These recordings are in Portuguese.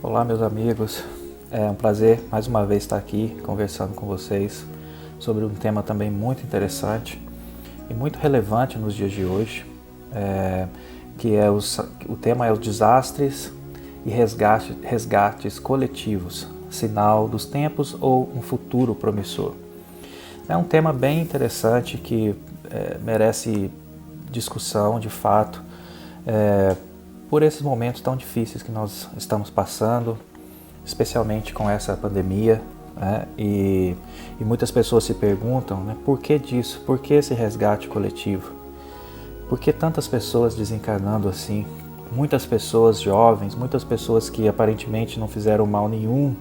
Olá, meus amigos. É um prazer mais uma vez estar aqui conversando com vocês sobre um tema também muito interessante e muito relevante nos dias de hoje, o tema é os desastres e resgates coletivos, sinal dos tempos ou um futuro promissor. É um tema bem interessante que merece discussão de fato, por esses momentos tão difíceis que nós estamos passando, especialmente com essa pandemia, né? E muitas pessoas se perguntam, né, por que disso? Por que esse resgate coletivo? Por que tantas pessoas desencarnando assim? Muitas pessoas jovens, muitas pessoas que aparentemente não fizeram mal nenhum,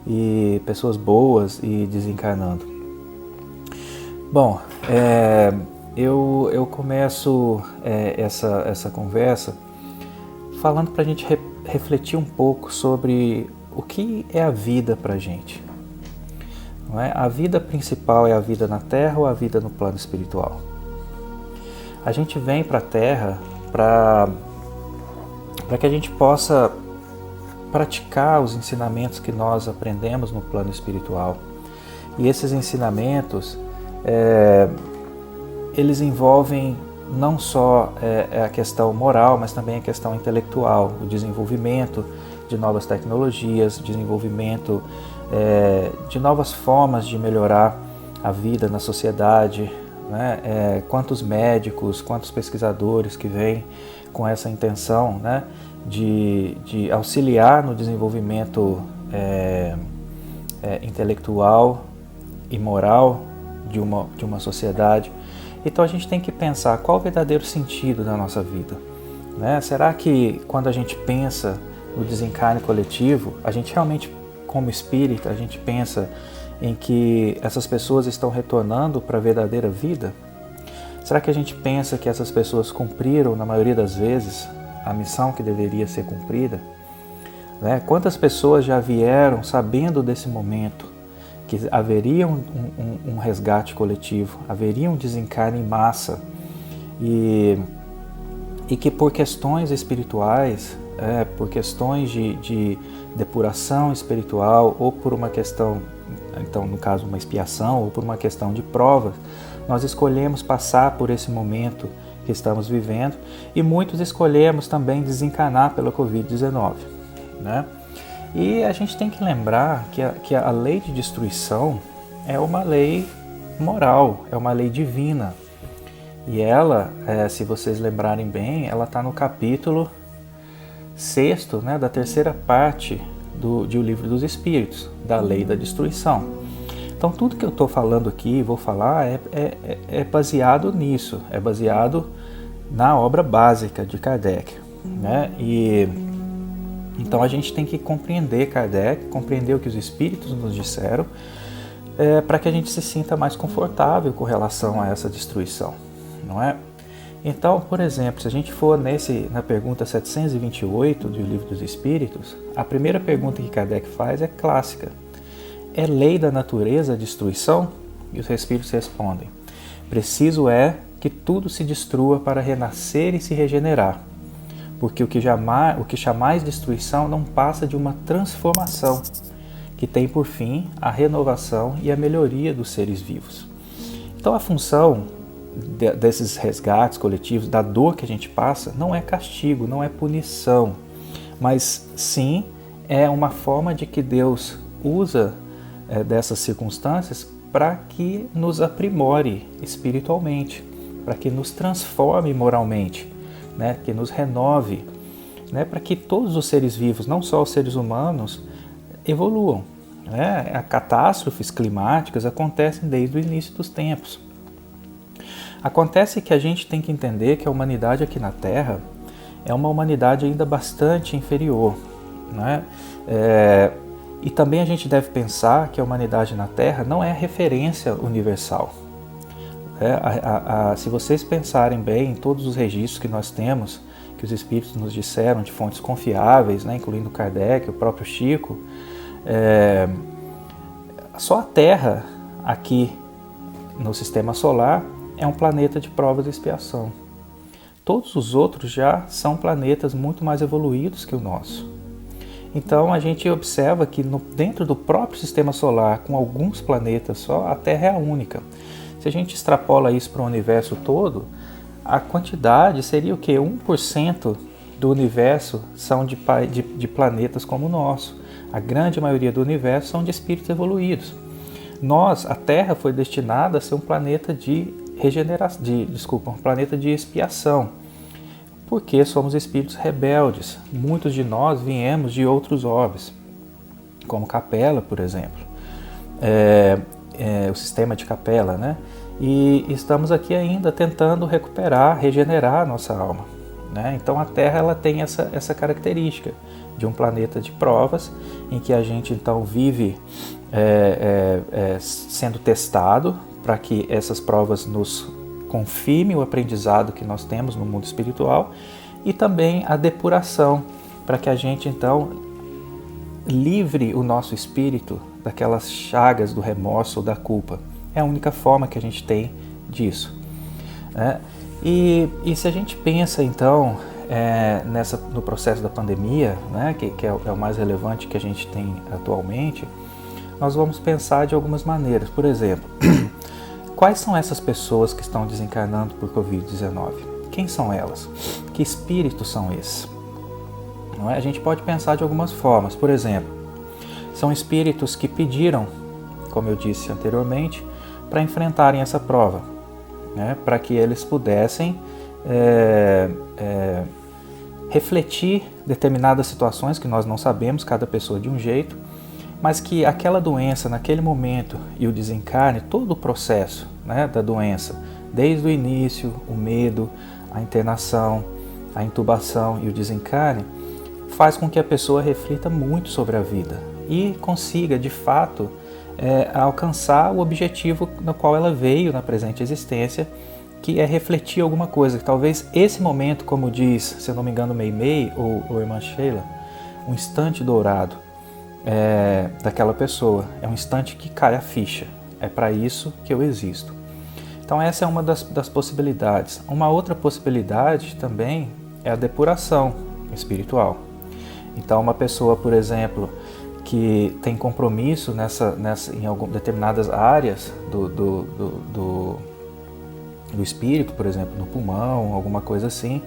e pessoas boas e desencarnando. Bom, eu começo essa conversa falando para a gente refletir um pouco sobre o que é a vida para a gente. Não é? A vida principal é a vida na Terra ou a vida no plano espiritual? A gente vem para a Terra para que a gente possa praticar os ensinamentos que nós aprendemos no plano espiritual. E esses ensinamentos, eles envolvem não só a questão moral, mas também a questão intelectual, o desenvolvimento de novas tecnologias, desenvolvimento de novas formas de melhorar a vida na sociedade, né? Quantos médicos, quantos pesquisadores que vêm com essa intenção, né, de auxiliar no desenvolvimento intelectual e moral de uma sociedade. Então a gente tem que pensar qual o verdadeiro sentido da nossa vida, né? Será que quando a gente pensa no desencarne coletivo, a gente realmente, como espírita, a gente pensa em que essas pessoas estão retornando para a verdadeira vida? Será que a gente pensa que essas pessoas cumpriram, na maioria das vezes, a missão que deveria ser cumprida? Né? Quantas pessoas já vieram sabendo desse momento, que haveria um resgate coletivo, haveria um desencarne em massa, e que por questões espirituais, por questões de depuração espiritual, ou por uma questão, então no caso uma expiação, ou por uma questão de provas, nós escolhemos passar por esse momento que estamos vivendo, e muitos escolhemos também desencarnar pela Covid-19, né? E a gente tem que lembrar que a lei de destruição é uma lei moral, é uma lei divina. E ela, se vocês lembrarem bem, ela está no capítulo 6º, né, da terceira parte de O Livro dos Espíritos, da lei da destruição. Então tudo que eu estou falando aqui, vou falar, é baseado nisso, é baseado na obra básica de Kardec, né? Então a gente tem que compreender Kardec, compreender o que os espíritos nos disseram, para que a gente se sinta mais confortável com relação a essa destruição, não é? Então, por exemplo, se a gente for na pergunta 728 do Livro dos Espíritos, a primeira pergunta que Kardec faz é clássica. É lei da natureza a destruição? E os espíritos respondem: preciso é que tudo se destrua para renascer e se regenerar. Porque o que chamais destruição não passa de uma transformação, que tem por fim a renovação e a melhoria dos seres vivos. Então a função desses resgates coletivos, da dor que a gente passa, não é castigo, não é punição, mas sim é uma forma de que Deus usa dessas circunstâncias para que nos aprimore espiritualmente, para que nos transforme moralmente, né, que nos renove, né, para que todos os seres vivos, não só os seres humanos, evoluam. Né? As catástrofes climáticas acontecem desde o início dos tempos. Acontece que a gente tem que entender que a humanidade aqui na Terra é uma humanidade ainda bastante inferior. Né? E também a gente deve pensar que a humanidade na Terra não é a referência universal. Se vocês pensarem bem em todos os registros que nós temos, que os espíritos nos disseram de fontes confiáveis, né, incluindo Kardec, o próprio Chico, só a Terra aqui no sistema solar é um planeta de provas e expiação. Todos os outros já são planetas muito mais evoluídos que o nosso. Então a gente observa que dentro do próprio sistema solar, com alguns planetas só, a Terra é a única. Se a gente extrapola isso para o universo todo, a quantidade seria o quê? 1% do universo são de planetas como o nosso. A grande maioria do universo são de espíritos evoluídos. Nós, a Terra, foi destinada a ser um planeta de regeneração, um planeta de expiação, porque somos espíritos rebeldes. Muitos de nós viemos de outros orbes, como Capela, por exemplo, o sistema de Capela, né? E estamos aqui ainda tentando regenerar a nossa alma, né? Então a Terra ela tem essa característica de um planeta de provas, em que a gente então vive sendo testado para que essas provas nos confirmem o aprendizado que nós temos no mundo espiritual, e também a depuração, para que a gente então livre o nosso espírito daquelas chagas do remorso ou da culpa. É a única forma que a gente tem disso, né? E se a gente pensa então no processo da pandemia, né, que é o mais relevante que a gente tem atualmente, nós vamos pensar de algumas maneiras. Por exemplo, quais são essas pessoas que estão desencarnando por Covid-19? Quem são elas? Que espíritos são esses? Não é? A gente pode pensar de algumas formas. Por exemplo, são espíritos que pediram, como eu disse anteriormente, para enfrentarem essa prova, né? Para que eles pudessem refletir determinadas situações que nós não sabemos, cada pessoa de um jeito, mas que aquela doença, naquele momento, e o desencarne, todo o processo, né, da doença, desde o início, o medo, a internação, a intubação e o desencarne, faz com que a pessoa reflita muito sobre a vida e consiga, de fato, alcançar o objetivo no qual ela veio na presente existência, que é refletir alguma coisa. Que talvez esse momento, como diz, se eu não me engano, Meimei ou Irmã Sheila, um instante dourado daquela pessoa, é um instante que cai a ficha, é para isso que eu existo. Então essa é uma das possibilidades. Uma outra possibilidade também é a depuração espiritual. Então uma pessoa, por exemplo, que tem compromisso em determinadas áreas do espírito, por exemplo, no pulmão, alguma coisa assim,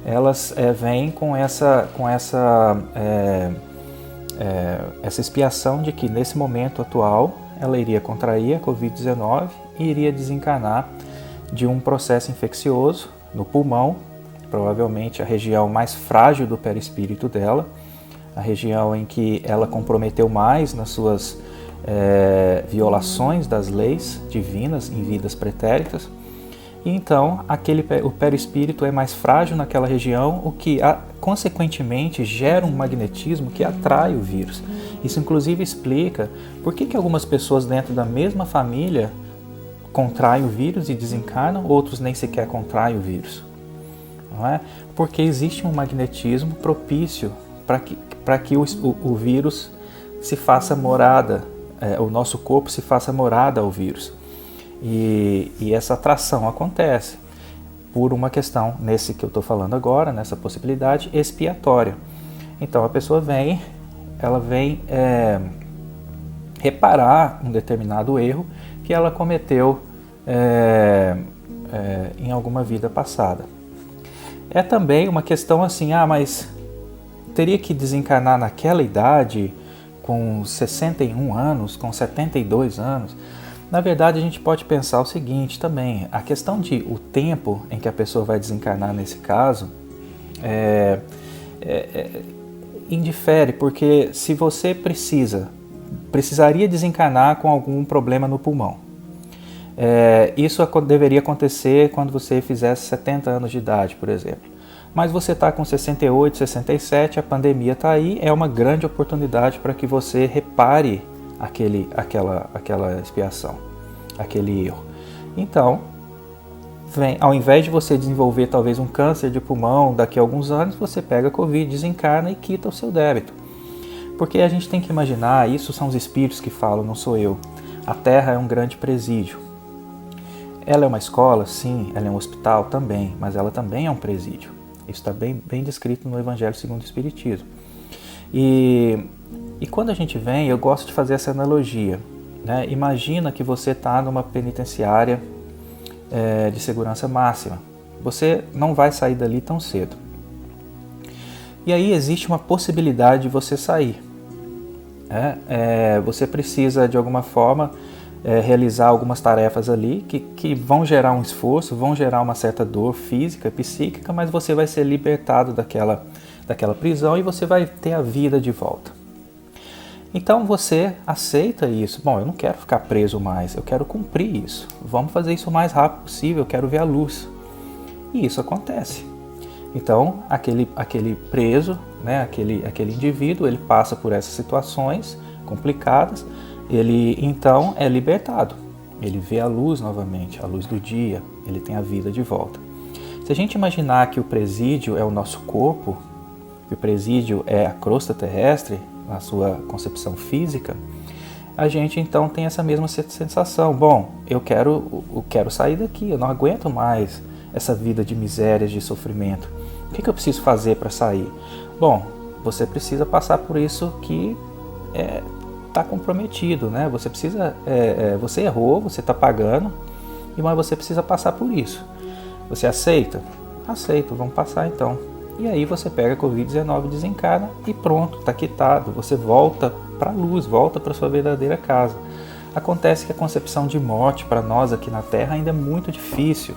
elas vêm com essa expiação de que nesse momento atual ela iria contrair a Covid-19 e iria desencarnar de um processo infeccioso no pulmão, provavelmente a região mais frágil do perispírito dela, a região em que ela comprometeu mais nas suas violações das leis divinas em vidas pretéritas. E então o perispírito é mais frágil naquela região, o que consequentemente gera um magnetismo que atrai o vírus. Isso inclusive explica por que algumas pessoas dentro da mesma família contraem o vírus e desencarnam, outros nem sequer contraem o vírus. Não é? Porque existe um magnetismo propício para que o vírus se faça morada, o nosso corpo se faça morada ao vírus. E essa atração acontece por uma questão, nesse que eu estou falando agora, nessa possibilidade expiatória. Então a pessoa vem reparar um determinado erro que ela cometeu em alguma vida passada. É também uma questão assim, mas teria que desencarnar naquela idade, com 61 anos, com 72 anos? Na verdade, a gente pode pensar o seguinte também, a questão de o tempo em que a pessoa vai desencarnar nesse caso indifere, porque se você precisaria desencarnar com algum problema no pulmão, isso deveria acontecer quando você fizesse 70 anos de idade, por exemplo. Mas você está com 68, 67, a pandemia está aí, é uma grande oportunidade para que você repare aquela expiação, aquele erro. Então, ao invés de você desenvolver talvez um câncer de pulmão daqui a alguns anos, você pega a Covid, desencarna e quita o seu débito. Porque a gente tem que imaginar, isso são os espíritos que falam, não sou eu. A Terra é um grande presídio. Ela é uma escola? Sim. Ela é um hospital? Também. Mas ela também é um presídio. Isso está bem descrito no Evangelho segundo o Espiritismo. E quando a gente vem, eu gosto de fazer essa analogia, né? Imagina que você está numa penitenciária de segurança máxima. Você não vai sair dali tão cedo. E aí existe uma possibilidade de você sair. Você precisa, de alguma forma, realizar algumas tarefas ali que vão gerar um esforço, vão gerar uma certa dor física, psíquica, mas você vai ser libertado daquela prisão e você vai ter a vida de volta. Então você aceita isso. Bom, eu não quero ficar preso mais, eu quero cumprir isso. Vamos fazer isso o mais rápido possível, eu quero ver a luz. E isso acontece. Então, aquele preso, né, aquele indivíduo, ele passa por essas situações complicadas, ele então é libertado. Ele vê a luz novamente, a luz do dia, ele tem a vida de volta. Se a gente imaginar que o presídio é o nosso corpo, que o presídio é a crosta terrestre, na sua concepção física, a gente então tem essa mesma sensação. Bom, eu quero sair daqui, eu não aguento mais essa vida de misérias, de sofrimento. O que eu preciso fazer para sair? Bom, você precisa passar por isso que está comprometido, né? Você precisa, você errou, você está pagando, mas você precisa passar por isso. Você aceita? Aceito, vamos passar então. E aí você pega a Covid-19, desencarna e pronto, está quitado. Você volta para a luz, volta para a sua verdadeira casa. Acontece que a concepção de morte para nós aqui na Terra ainda é muito difícil.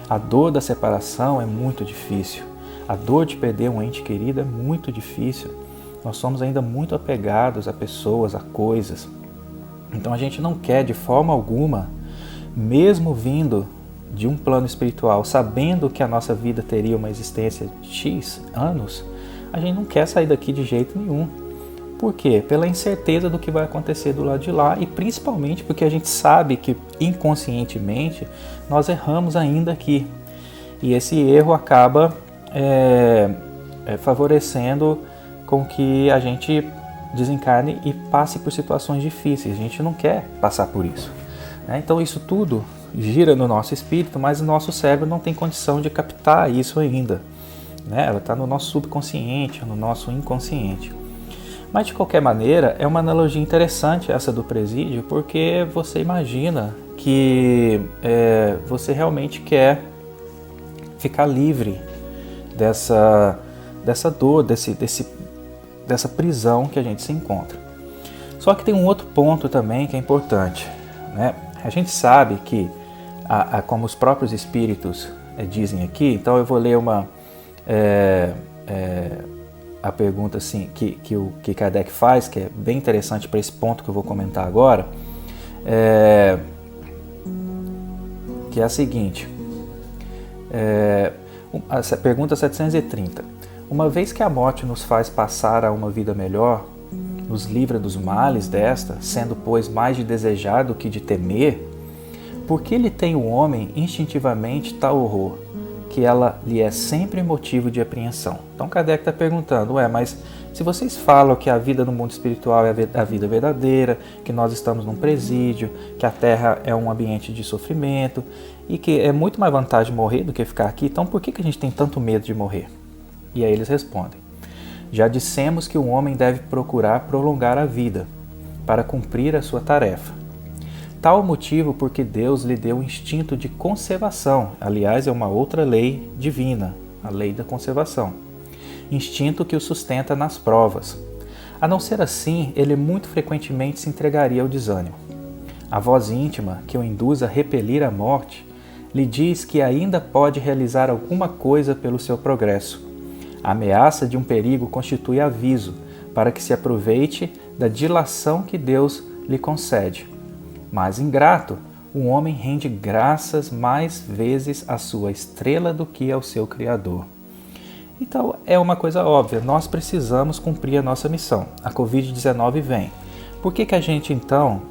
A dor da separação é muito difícil. A dor de perder um ente querido é muito difícil. Nós somos ainda muito apegados a pessoas, a coisas. Então a gente não quer de forma alguma, mesmo vindo de um plano espiritual, sabendo que a nossa vida teria uma existência de X anos, a gente não quer sair daqui de jeito nenhum. Por quê? Pela incerteza do que vai acontecer do lado de lá e principalmente porque a gente sabe que inconscientemente nós erramos ainda aqui. E esse erro acaba favorecendo com que a gente desencarne e passe por situações difíceis. A gente não quer passar por isso. Então isso tudo gira no nosso espírito, mas o nosso cérebro não tem condição de captar isso ainda. Ela está no nosso subconsciente, no nosso inconsciente. Mas de qualquer maneira, é uma analogia interessante essa do presídio, porque você imagina que você realmente quer ficar livre dessa dor, dessa prisão que a gente se encontra. Só que tem um outro ponto também que é importante, né? A gente sabe que, como os próprios espíritos dizem aqui, então eu vou ler a pergunta assim, que Kardec faz, que é bem interessante para esse ponto que eu vou comentar agora, que é a seguinte, a pergunta 730. Uma vez que a morte nos faz passar a uma vida melhor, nos livra dos males desta, sendo, pois, mais de desejar do que de temer, por que lhe tem o homem instintivamente tal horror, que ela lhe é sempre motivo de apreensão? Então Kardec está perguntando, mas se vocês falam que a vida no mundo espiritual é a vida verdadeira, que nós estamos num presídio, que a Terra é um ambiente de sofrimento, e que é muito mais vantagem morrer do que ficar aqui, então por que a gente tem tanto medo de morrer? E aí eles respondem, já dissemos que o homem deve procurar prolongar a vida, para cumprir a sua tarefa. Tal o motivo porque Deus lhe deu o instinto de conservação, aliás, é uma outra lei divina, a lei da conservação. Instinto que o sustenta nas provas. A não ser assim, ele muito frequentemente se entregaria ao desânimo. A voz íntima, que o induz a repelir a morte, lhe diz que ainda pode realizar alguma coisa pelo seu progresso. A ameaça de um perigo constitui aviso para que se aproveite da dilação que Deus lhe concede. Mas ingrato, o homem rende graças mais vezes à sua estrela do que ao seu Criador. Então é uma coisa óbvia, nós precisamos cumprir a nossa missão. A Covid-19 vem. Por que a gente então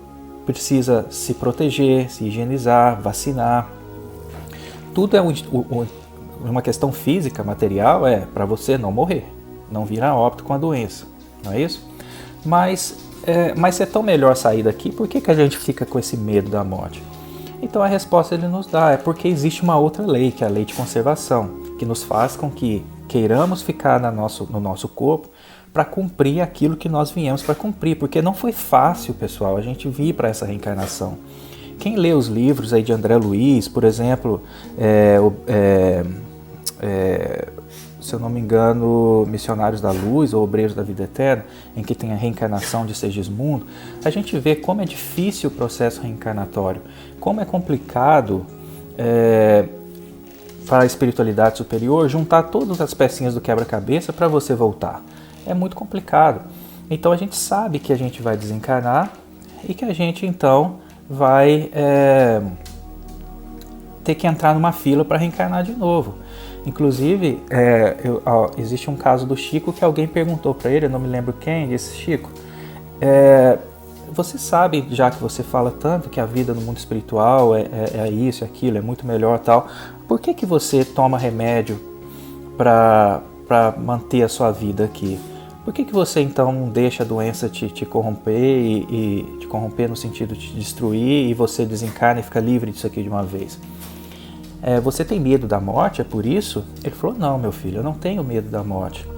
precisa se proteger, se higienizar, vacinar? Tudo é uma questão física, material, para você não morrer, não vir a óbito com a doença, não é isso? Mas se é tão melhor sair daqui, por que a gente fica com esse medo da morte? Então a resposta ele nos dá, é porque existe uma outra lei, que é a lei de conservação, que nos faz com que queiramos ficar no nosso corpo para cumprir aquilo que nós viemos para cumprir, porque não foi fácil, pessoal, a gente vir para essa reencarnação. Quem lê os livros aí de André Luiz, por exemplo, se eu não me engano, Missionários da Luz ou Obreiros da Vida Eterna, em que tem a reencarnação de Segismundo, a gente vê como é difícil o processo reencarnatório, como é complicado para a espiritualidade superior juntar todas as pecinhas do quebra-cabeça para você voltar. É muito complicado. Então a gente sabe que a gente vai desencarnar e que a gente então vai ter que entrar numa fila para reencarnar de novo. Inclusive, existe um caso do Chico que alguém perguntou para ele, eu não me lembro quem, disse: Chico, você sabe, já que você fala tanto que a vida no mundo espiritual é isso, é aquilo, é muito melhor tal, por que você toma remédio para manter a sua vida aqui? Por que você então não deixa a doença te corromper e te corromper no sentido de te destruir e você desencarna e fica livre disso aqui de uma vez? Você tem medo da morte, é por isso? Ele falou: não, meu filho, eu não tenho medo da morte.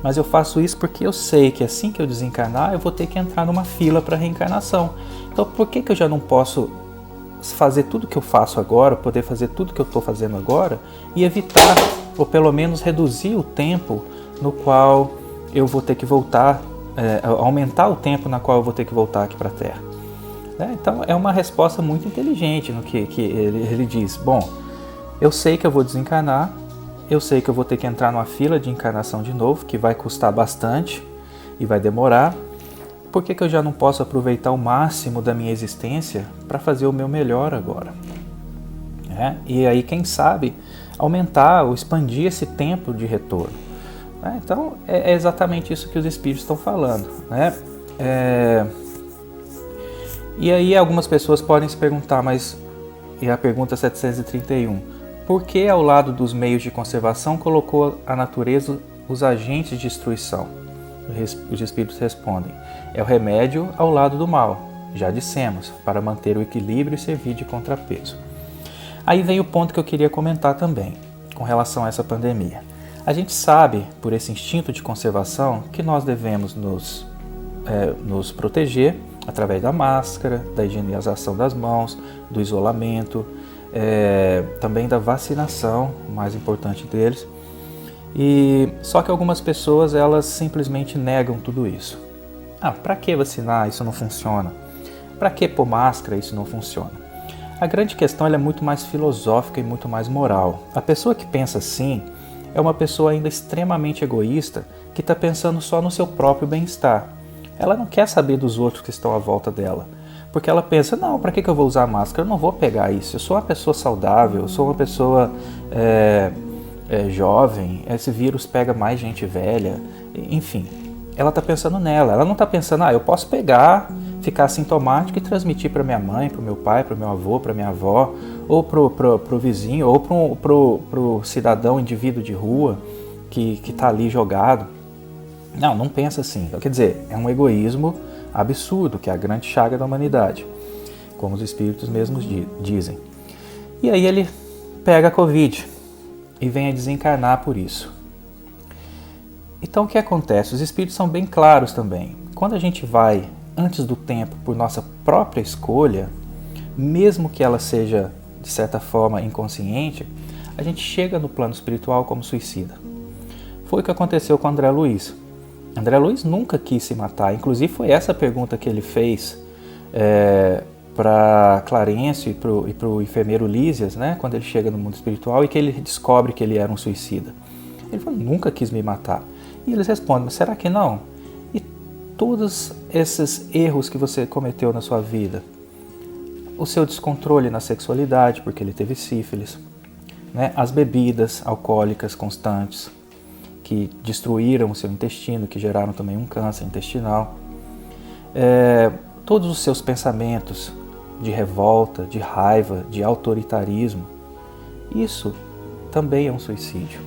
Mas eu faço isso porque eu sei que assim que eu desencarnar, eu vou ter que entrar numa fila para reencarnação. Então por que eu já não posso fazer tudo que eu faço agora, poder fazer tudo que eu estou fazendo agora e evitar, ou pelo menos reduzir o tempo no qual eu vou ter que voltar, aumentar o tempo na qual eu vou ter que voltar aqui para a Terra? Então é uma resposta muito inteligente no que ele diz: bom, eu sei que eu vou desencarnar, eu sei que eu vou ter que entrar numa fila de encarnação de novo, que vai custar bastante e vai demorar. Por que eu já não posso aproveitar o máximo da minha existência para fazer o meu melhor agora? E aí, quem sabe, aumentar ou expandir esse tempo de retorno. Então, é exatamente isso que os espíritos estão falando. E aí, algumas pessoas podem se perguntar, e a pergunta 731, por que ao lado dos meios de conservação colocou a natureza os agentes de destruição? Os espíritos respondem: é o remédio ao lado do mal, já dissemos, para manter o equilíbrio e servir de contrapeso. Aí vem o ponto que eu queria comentar também, com relação a essa pandemia. A gente sabe, por esse instinto de conservação, que nós devemos nos proteger através da máscara, da higienização das mãos, do isolamento, também da vacinação, o mais importante deles. Só que algumas pessoas, elas simplesmente negam tudo isso. Para que vacinar? Isso não funciona. Para que pôr máscara? Isso não funciona. A grande questão é muito mais filosófica e muito mais moral. A pessoa que pensa assim é uma pessoa ainda extremamente egoísta que está pensando só no seu próprio bem-estar. Ela não quer saber dos outros que estão à volta dela. Porque ela pensa: não, para que eu vou usar máscara? Eu não vou pegar isso. Eu sou uma pessoa saudável, eu sou uma pessoa jovem, esse vírus pega mais gente velha, enfim. Ela está pensando nela, ela não está pensando: eu posso pegar, ficar assintomático e transmitir para minha mãe, para o meu pai, para o meu avô, para minha avó, ou para o vizinho, ou para o cidadão, indivíduo de rua que está ali jogado. Não pensa assim. Então, quer dizer, é um egoísmo absurdo, que é a grande chaga da humanidade, como os espíritos mesmos dizem. E aí ele pega a Covid e vem a desencarnar por isso. Então o que acontece? Os espíritos são bem claros também. Quando a gente vai antes do tempo por nossa própria escolha, mesmo que ela seja de certa forma inconsciente, a gente chega no plano espiritual como suicida. Foi o que aconteceu com André Luiz. André Luiz nunca quis se matar, inclusive foi essa a pergunta que ele fez para Clarencio e para o enfermeiro Lísias, quando ele chega no mundo espiritual e que ele descobre que ele era um suicida. Ele falou: nunca quis me matar. E eles respondem: mas será que não? E todos esses erros que você cometeu na sua vida, o seu descontrole na sexualidade, porque ele teve sífilis, as bebidas alcoólicas constantes, que destruíram o seu intestino, que geraram também um câncer intestinal, todos os seus pensamentos de revolta, de raiva, de autoritarismo, isso também é um suicídio,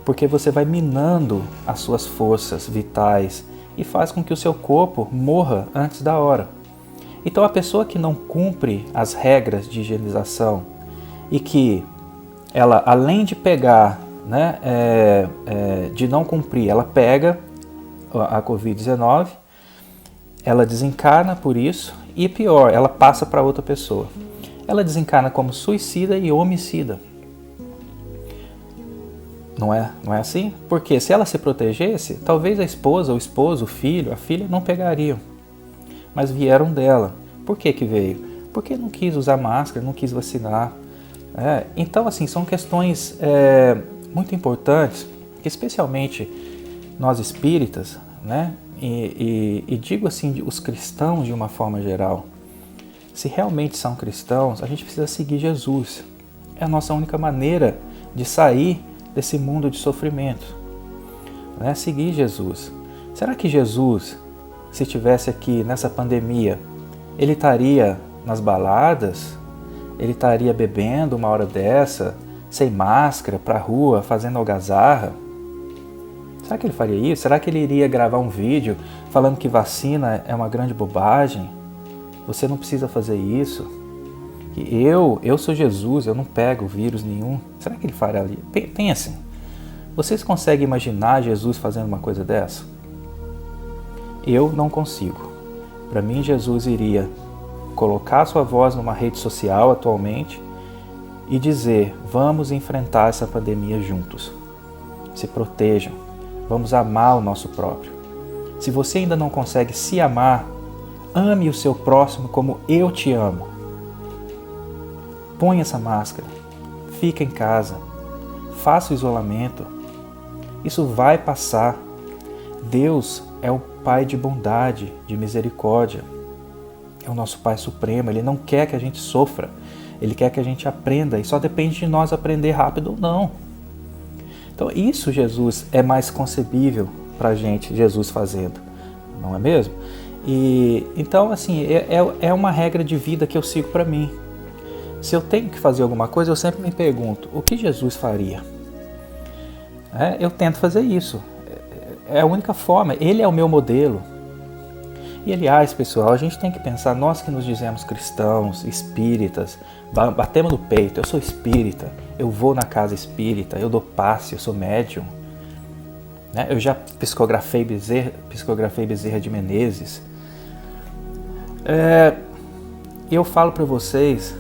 porque você vai minando as suas forças vitais e faz com que o seu corpo morra antes da hora. Então a pessoa que não cumpre as regras de higienização e que ela, além de pegar né, de não cumprir, ela pega a Covid-19, ela desencarna por isso e pior, ela passa para outra pessoa. Ela desencarna como suicida e homicida. Não é assim? Porque se ela se protegesse, talvez a esposa, o esposo, o filho, a filha não pegariam. Mas vieram dela. Por que veio? Porque não quis usar máscara, não quis vacinar. Então, assim, são questões muito importantes, que especialmente nós espíritas, né? E digo assim, os cristãos de uma forma geral, se realmente são cristãos, a gente precisa seguir Jesus. É a nossa única maneira de sair desse mundo de sofrimento, né? Seguir Jesus. Será que Jesus, se estivesse aqui nessa pandemia, ele estaria nas baladas? Ele estaria bebendo uma hora dessa, sem máscara, para a rua, fazendo algazarra? Será que ele faria isso? Será que ele iria gravar um vídeo falando que vacina é uma grande bobagem? Você não precisa fazer isso. Que eu sou Jesus, eu não pego vírus nenhum. Será que ele faria ali? Pensem. Vocês conseguem imaginar Jesus fazendo uma coisa dessa? Eu não consigo. Para mim, Jesus iria colocar sua voz numa rede social atualmente e dizer: vamos enfrentar essa pandemia juntos. Se protejam. Vamos amar o nosso próprio. Se você ainda não consegue se amar, ame o seu próximo como eu te amo. Põe essa máscara. Fica em casa. Faça o isolamento. Isso vai passar. Deus é o Pai de bondade, de misericórdia. É o nosso Pai Supremo. Ele não quer que a gente sofra. Ele quer que a gente aprenda. E só depende de nós aprender rápido ou não. Então isso Jesus é mais concebível para a gente, Jesus fazendo. Não é mesmo? E então assim, é uma regra de vida que eu sigo para mim. Se eu tenho que fazer alguma coisa, eu sempre me pergunto, o que Jesus faria? Eu tento fazer isso. É a única forma. Ele é o meu modelo. E aliás, pessoal, a gente tem que pensar, nós que nos dizemos cristãos, espíritas, batemos no peito, eu sou espírita, eu vou na casa espírita, eu dou passe, eu sou médium. Eu já psicografei Bezerra de Menezes. Eu falo para vocês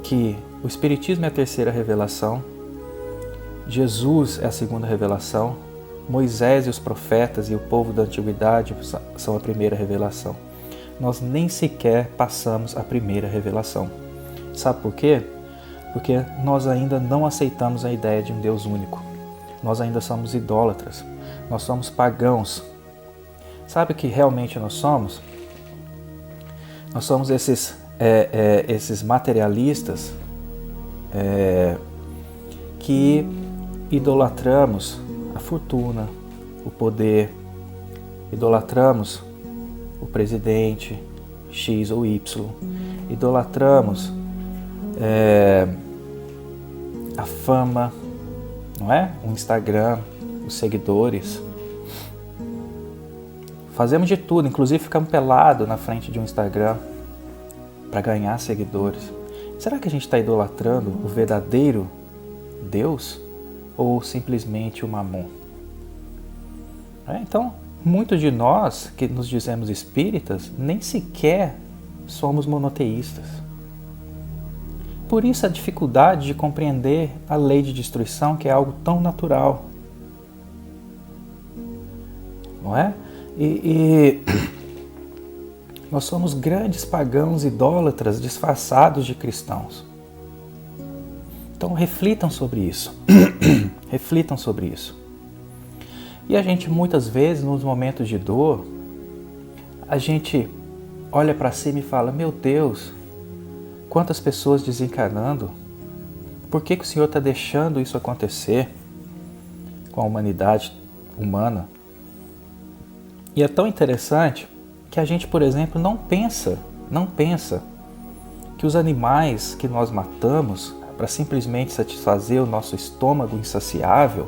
que o Espiritismo é a terceira revelação, Jesus é a segunda revelação, Moisés e os profetas e o povo da antiguidade são a primeira revelação. Nós nem sequer passamos a primeira revelação. Sabe por quê? Porque nós ainda não aceitamos a ideia de um Deus único. Nós ainda somos idólatras. Nós somos pagãos. Sabe o que realmente nós somos? Nós somos esses materialistas que idolatramos a fortuna, o poder, idolatramos o presidente X ou Y, idolatramos a fama, não é? O Instagram, os seguidores. Fazemos de tudo, inclusive ficamos pelados na frente de um Instagram para ganhar seguidores. Será que a gente está idolatrando o verdadeiro Deus ou simplesmente o Mamon? Então, muitos de nós que nos dizemos espíritas nem sequer somos monoteístas. Por isso a dificuldade de compreender a lei de destruição, que é algo tão natural. Não é? E nós somos grandes pagãos idólatras disfarçados de cristãos. Então reflitam sobre isso. Reflitam sobre isso. E a gente muitas vezes, nos momentos de dor, a gente olha para cima e fala: meu Deus, quantas pessoas desencarnando? Por que o Senhor está deixando isso acontecer com a humanidade humana? E é tão interessante que a gente, por exemplo, não pensa que os animais que nós matamos para simplesmente satisfazer o nosso estômago insaciável,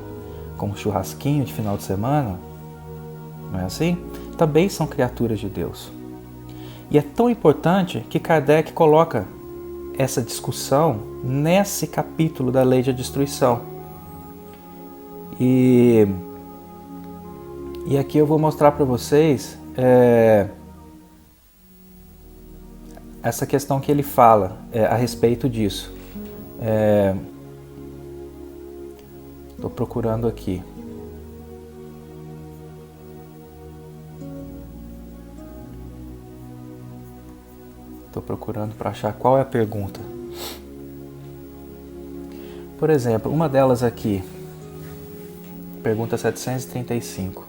como churrasquinho de final de semana, não é assim? Também são criaturas de Deus. E é tão importante que Kardec coloca essa discussão nesse capítulo da Lei da Destruição. E aqui eu vou mostrar para vocês essa questão que ele fala a respeito disso. Estou procurando aqui. Estou procurando para achar qual é a pergunta. Por exemplo, uma delas aqui, pergunta 735.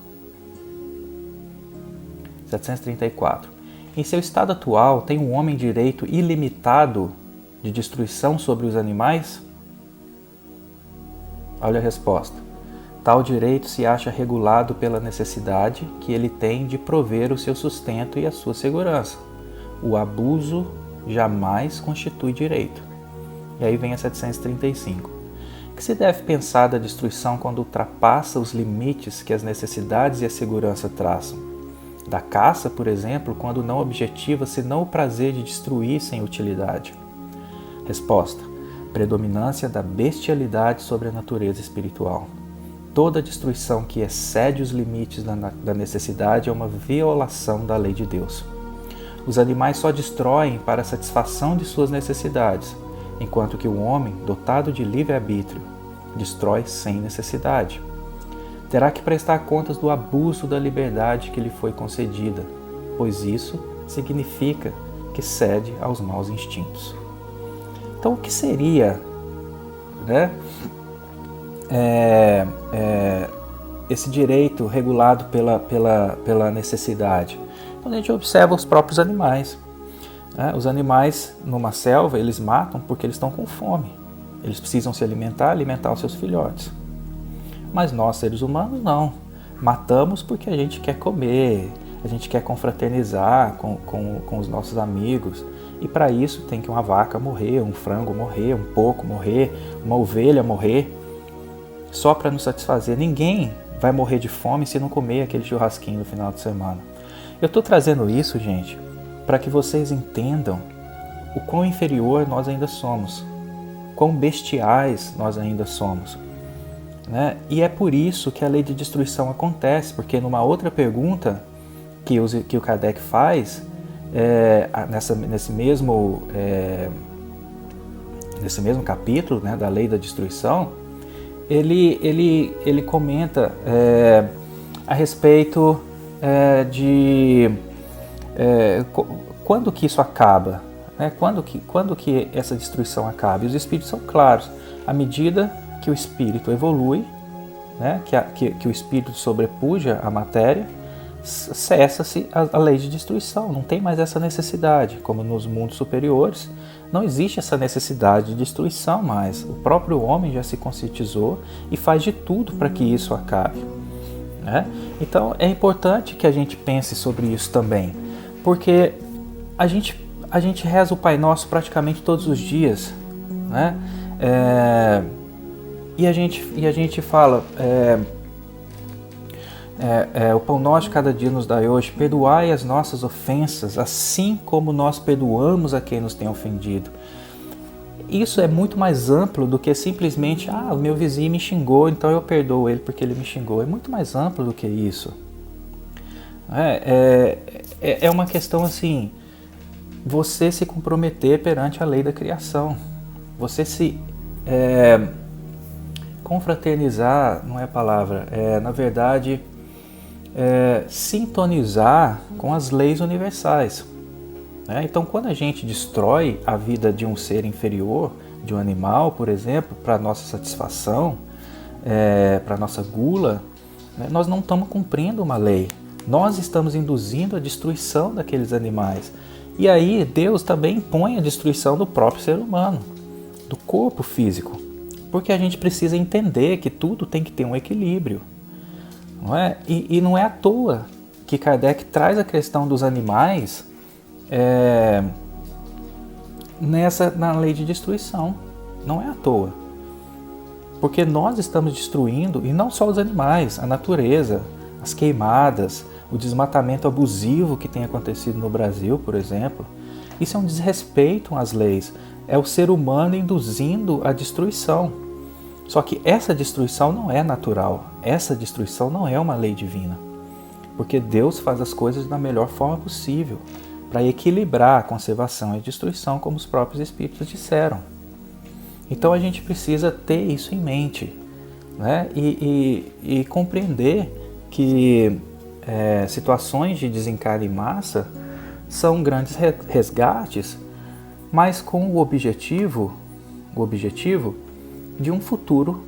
734. Em seu estado atual, tem um homem direito ilimitado de destruição sobre os animais? Olha a resposta. Tal direito se acha regulado pela necessidade que ele tem de prover o seu sustento e a sua segurança. O abuso jamais constitui direito. E aí vem a 735. O que se deve pensar da destruição quando ultrapassa os limites que as necessidades e a segurança traçam? Da caça, por exemplo, quando não objetiva senão o prazer de destruir sem utilidade? Resposta. Predominância da bestialidade sobre a natureza espiritual. Toda destruição que excede os limites da necessidade é uma violação da lei de Deus. Os animais só destroem para a satisfação de suas necessidades, enquanto que o homem, dotado de livre-arbítrio, destrói sem necessidade. Terá que prestar contas do abuso da liberdade que lhe foi concedida, pois isso significa que cede aos maus instintos. Então, o que seria, esse direito regulado pela necessidade? Quando a gente observa os próprios animais. Os animais, numa selva, eles matam porque eles estão com fome. Eles precisam se alimentar os seus filhotes. Mas nós, seres humanos, não. Matamos porque a gente quer comer, a gente quer confraternizar com os nossos amigos. E para isso tem que uma vaca morrer, um frango morrer, um porco morrer, uma ovelha morrer, só para nos satisfazer. Ninguém vai morrer de fome se não comer aquele churrasquinho no final de semana. Eu estou trazendo isso, gente, para que vocês entendam o quão inferior nós ainda somos, quão bestiais nós ainda somos. E é por isso que a lei de destruição acontece, porque numa outra pergunta que o Kardec faz, nesse mesmo capítulo, da lei da destruição, ele comenta a respeito de quando que isso acaba, quando que essa destruição acaba. E os espíritos são claros: à medida que o espírito evolui, que o espírito sobrepuja a matéria, cessa-se a lei de destruição, não tem mais essa necessidade. Como nos mundos superiores, não existe essa necessidade de destruição mais. O próprio homem já se conscientizou e faz de tudo para que isso acabe. Então é importante que a gente pense sobre isso também, porque a gente reza o Pai Nosso praticamente todos os dias, e a gente fala, o pão nosso de cada dia nos dai hoje, perdoai as nossas ofensas, assim como nós perdoamos a quem nos tem ofendido. Isso é muito mais amplo do que simplesmente, o meu vizinho me xingou, então eu perdoo ele porque ele me xingou. É muito mais amplo do que isso. É uma questão assim, você se comprometer perante a lei da criação, você se confraternizar, não é a palavra, na verdade, sintonizar com as leis universais. Então, quando a gente destrói a vida de um ser inferior, de um animal, por exemplo, para nossa satisfação, para nossa gula, nós não estamos cumprindo uma lei. Nós estamos induzindo a destruição daqueles animais. E aí Deus também impõe a destruição do próprio ser humano, do corpo físico, porque a gente precisa entender que tudo tem que ter um equilíbrio. Não é? E não é à toa que Kardec traz a questão dos animais na lei de destruição. Não é à toa. Porque nós estamos destruindo, e não só os animais, a natureza, as queimadas, o desmatamento abusivo que tem acontecido no Brasil, por exemplo. Isso é um desrespeito às leis. É o ser humano induzindo a destruição. Só que essa destruição não é natural, essa destruição não é uma lei divina, porque Deus faz as coisas da melhor forma possível, para equilibrar a conservação e a destruição, como os próprios Espíritos disseram. Então a gente precisa ter isso em mente, né? E compreender que situações de desencarne em massa são grandes resgates, mas com o objetivo de um futuro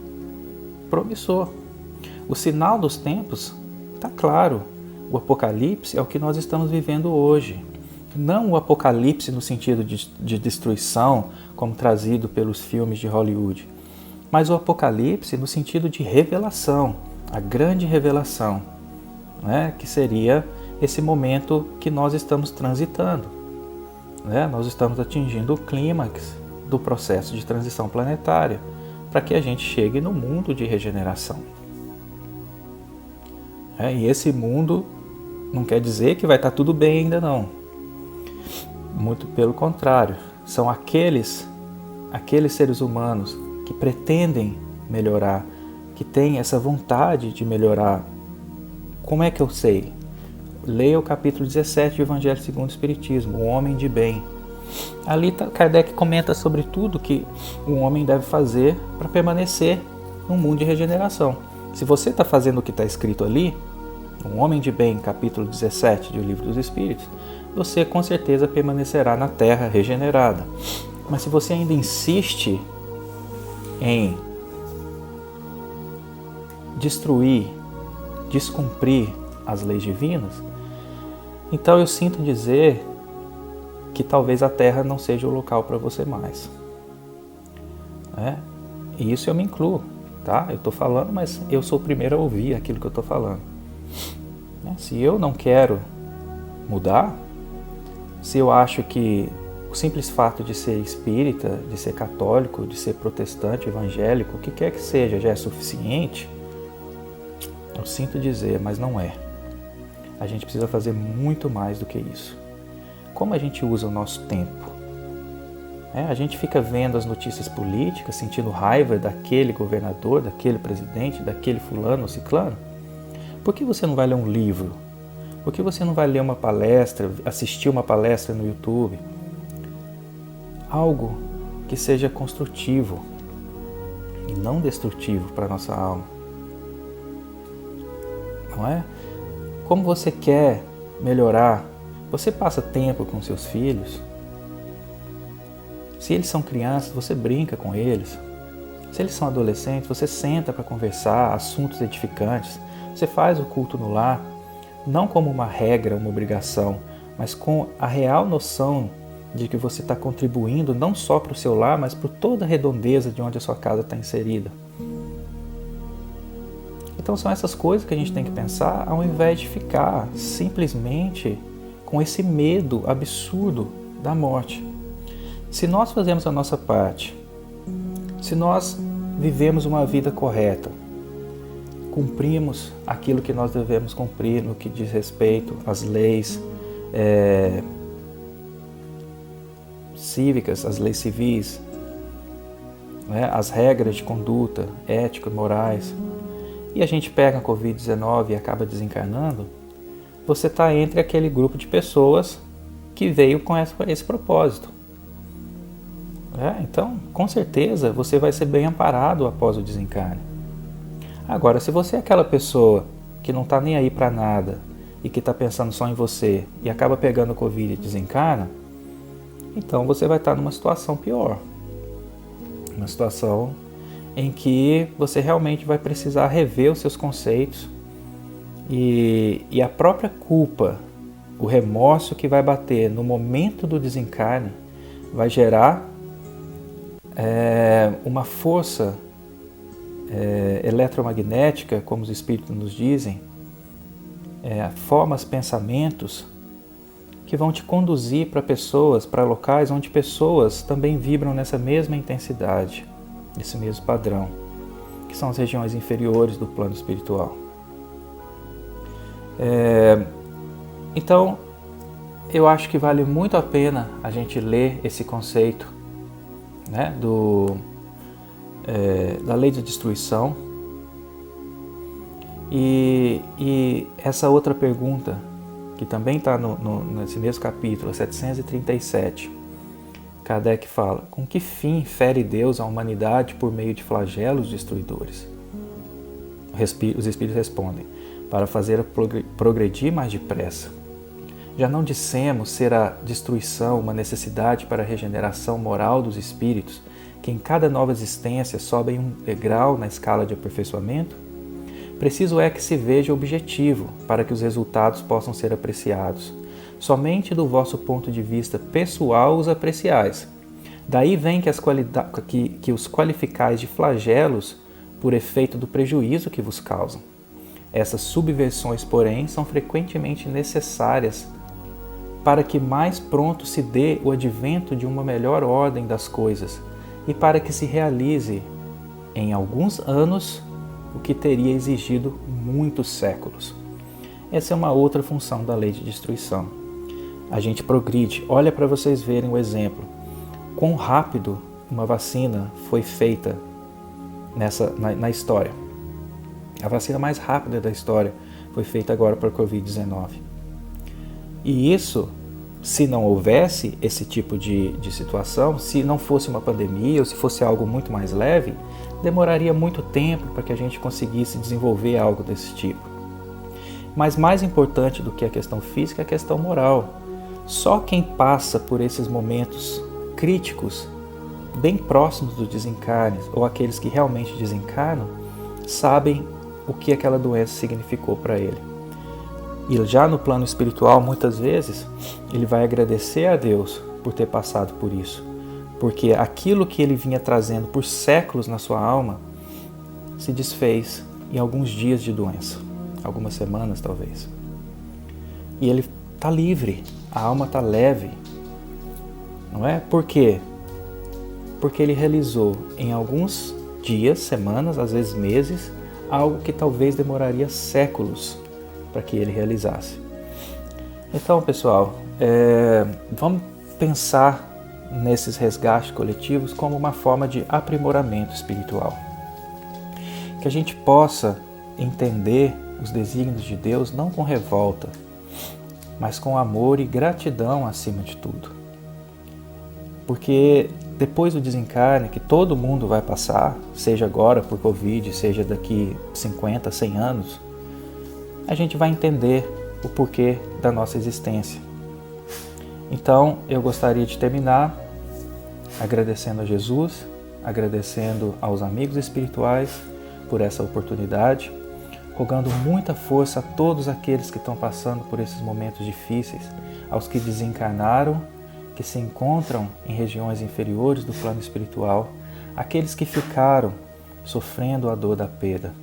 promissor. O sinal dos tempos está claro. O Apocalipse é o que nós estamos vivendo hoje. Não o Apocalipse no sentido de destruição, como trazido pelos filmes de Hollywood, mas o Apocalipse no sentido de revelação, a grande revelação, né? Que seria esse momento que nós estamos transitando, né? Nós estamos atingindo o clímax do processo de transição planetária, para que a gente chegue no mundo de regeneração. E esse mundo não quer dizer que vai estar tudo bem ainda não. Muito pelo contrário, são aqueles seres humanos que pretendem melhorar, que têm essa vontade de melhorar. Como é que eu sei? Leia o capítulo 17 do Evangelho segundo o Espiritismo, o homem de bem. Ali Kardec comenta sobre tudo que um homem deve fazer para permanecer num mundo de regeneração. Se você está fazendo o que está escrito ali, um homem de bem, capítulo 17 do Livro dos Espíritos, você com certeza permanecerá na Terra regenerada. Mas se você ainda insiste em destruir, descumprir as leis divinas, então eu sinto dizer que talvez a Terra não seja o local para você mais. E isso eu me incluo, tá? Eu estou falando, mas eu sou o primeiro a ouvir aquilo que eu estou falando. Se eu não quero mudar, se eu acho que o simples fato de ser espírita, de ser católico, de ser protestante, evangélico, o que quer que seja, já é suficiente, eu sinto dizer, mas não é. A gente precisa fazer muito mais do que isso. Como a gente usa o nosso tempo? A gente fica vendo as notícias políticas, sentindo raiva daquele governador, daquele presidente, daquele fulano ou ciclano? Por que você não vai ler um livro? Por que você não vai ler uma palestra, assistir uma palestra no YouTube? Algo que seja construtivo e não destrutivo para a nossa alma. Não é? Como você quer melhorar? Você passa tempo com seus filhos? Se eles são crianças, você brinca com eles. Se eles são adolescentes, você senta para conversar, assuntos edificantes. Você faz o culto no lar, não como uma regra, uma obrigação, mas com a real noção de que você está contribuindo não só para o seu lar, mas para toda a redondeza de onde a sua casa está inserida. Então são essas coisas que a gente tem que pensar, ao invés de ficar simplesmente com esse medo absurdo da morte. Se nós fazemos a nossa parte, se nós vivemos uma vida correta, cumprimos aquilo que nós devemos cumprir no que diz respeito às leis cívicas, as leis civis, as regras de conduta, ética, morais, e a gente pega a Covid-19 e acaba desencarnando, você está entre aquele grupo de pessoas que veio com esse propósito. Então, com certeza, você vai ser bem amparado após o desencarne. Agora, se você é aquela pessoa que não está nem aí para nada e que está pensando só em você e acaba pegando Covid e desencarna, então você vai estar numa situação pior. Uma situação em que você realmente vai precisar rever os seus conceitos e a própria culpa, o remorso que vai bater no momento do desencarne vai gerar uma força eletromagnética, como os espíritos nos dizem, formas, pensamentos que vão te conduzir para pessoas, para locais onde pessoas também vibram nessa mesma intensidade, nesse mesmo padrão, que são as regiões inferiores do plano espiritual. Então, eu acho que vale muito a pena a gente ler esse conceito, né, da lei de destruição. E essa outra pergunta, que também está nesse mesmo capítulo, 737, Kardec fala: com que fim fere Deus a humanidade por meio de flagelos destruidores? Os Espíritos respondem: para fazer progredir mais depressa. Já não dissemos ser a destruição uma necessidade para a regeneração moral dos espíritos, que em cada nova existência sobem um degrau na escala de aperfeiçoamento? Preciso é que se veja objetivo para que os resultados possam ser apreciados. Somente do vosso ponto de vista pessoal os apreciais. Daí vem que os qualificais de flagelos por efeito do prejuízo que vos causam. Essas subversões, porém, são frequentemente necessárias para que mais pronto se dê o advento de uma melhor ordem das coisas e para que se realize em alguns anos o que teria exigido muitos séculos. Essa é uma outra função da lei de destruição. A gente progride. Olha para vocês verem o exemplo. Quão rápido uma vacina foi feita na história. A vacina mais rápida da história foi feita agora para a Covid-19. E isso, se não houvesse esse tipo de situação, se não fosse uma pandemia ou se fosse algo muito mais leve, demoraria muito tempo para que a gente conseguisse desenvolver algo desse tipo. Mas mais importante do que a questão física é a questão moral. Só quem passa por esses momentos críticos, bem próximos do desencarne, ou aqueles que realmente desencarnam, sabem o que aquela doença significou para ele. E já no plano espiritual, muitas vezes, ele vai agradecer a Deus por ter passado por isso. Porque aquilo que ele vinha trazendo por séculos na sua alma se desfez em alguns dias de doença, algumas semanas talvez. E ele está livre, a alma está leve, não é? Por quê? Porque ele realizou em alguns dias, semanas, às vezes meses, algo que talvez demoraria séculos para que ele realizasse. Então, pessoal, vamos pensar nesses resgates coletivos como uma forma de aprimoramento espiritual. Que a gente possa entender os desígnios de Deus não com revolta, mas com amor e gratidão acima de tudo. Porque depois do desencarne, que todo mundo vai passar, seja agora por Covid, seja daqui 50, 100 anos, a gente vai entender o porquê da nossa existência. Então, eu gostaria de terminar agradecendo a Jesus, agradecendo aos amigos espirituais por essa oportunidade, rogando muita força a todos aqueles que estão passando por esses momentos difíceis, aos que desencarnaram, que se encontram em regiões inferiores do plano espiritual, aqueles que ficaram sofrendo a dor da perda.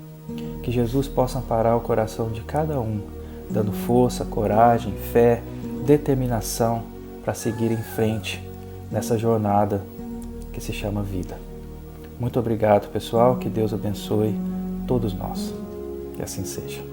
Que Jesus possa amparar o coração de cada um, dando força, coragem, fé, determinação para seguir em frente nessa jornada que se chama vida. Muito obrigado, pessoal. Que Deus abençoe todos nós. Que assim seja.